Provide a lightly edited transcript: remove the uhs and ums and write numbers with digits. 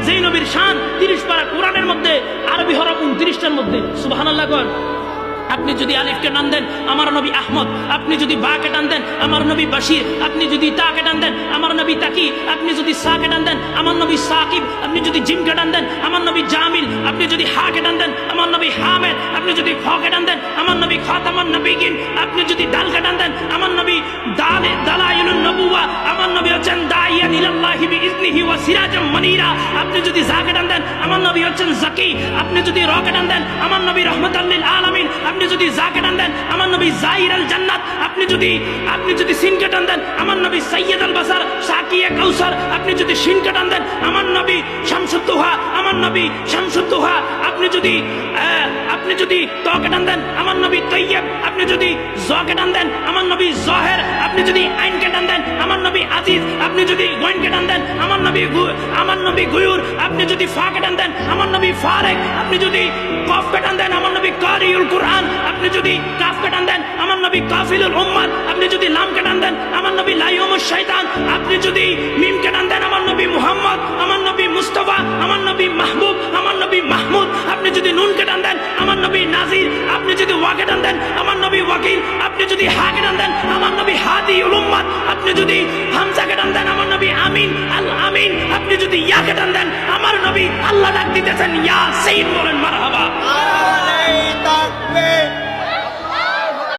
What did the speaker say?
যেই নবীর শান 30 পারা কোরআনের মধ্যে, আরবি হরফ 29টার মধ্যে। সুবহানাল্লাহ কর। আপনি যদি আলিফকে টান দেন আমার নবী আহমদ, আপনি যদি বাকে টান দেন আমার নবী বাশির, আপনি যদি তাকে টান দেন আমার নবী তাকি, আপনি যদি সাকে টান দেন আমার নবী সাকিব, আপনি যদি জিমকে টান দেন আমার নবী জামিল, আপনি যদি হাকে টান দেন আমার নবী হামেদ, আপনি যদি খকে টান দেন আমার নবী খাতামান নবীগিন, আপনি যদি দালকে টান দেন আমার নবী দালাইলুন নবুওয়া, আমার নবী হচ্ছেন দাইয়ান ইলাল্লাহি বিইজনিহি ওয়া সিরাজাম মুনীরা, আপনি যদি জাকে টান দেন আমার নবী হচ্ছেন জাকি, আপনি যদি রকে টান দেন আমার নবী রাহমাতাল লিল আলামিন, আপনি যদি জাকে টান দেন আমার নবী জাহিরাল জান্নাত, আপনি যদি সিনকে টান দেন আমার নবী সাইয়্যিদ আল বাসার সাকিয়ে কাউসার, আপনি যদি সিনকে টান দেন আমার নবী শামসুদ্দোহা, আমার নবী শামসুদ্দোহা, আপনি যদি তকে টান দেন আমার নবী তৈয়ব, আপনি যদি জকে টান দেন আমার নবী জহের, আপনি যদি আইনকে টান দেন আমার নবী আজিজ, আপনি যদি গয়নকে টান দেন আমার নবী গুয়ুর, আপনি যদি ফাকে টান দেন আমার নবী ফারেক, আপনি যদি কফকে টান দেন আমার নবী কারিউল কুরআন, আপনি যদি কাফকে টান দেন আমার নবী কাফিলুল উম্মাত, আপনি যদি লামকে টান দেন আমার নবী লাইয়ুমুশ শাইতান, আপনি যদি মিমকে টান দেন আমার নবী মুহাম্মদ, আমার নবী মুস্তাফা, আমার নবী মাহবুব, আমার নবী মাহমুদ, আপনি যদি নুনকে টান দেন আমার নবী নাজির, আপনি যদি ওয়াকে টান দেন আমার নবী ওয়াকিল, আপনি যদি হাকে টান দেন আমার নবী হাদিউল উম্মাত, আপনি যদি হামজাকে টান দেন আমার নবী আমিন আল আমিন, আপনি যদি ইয়াকে টান দেন আমার নবী আল্লাহ ডাক দিতেছেন ইয়া সাইয়্যিদ বলেন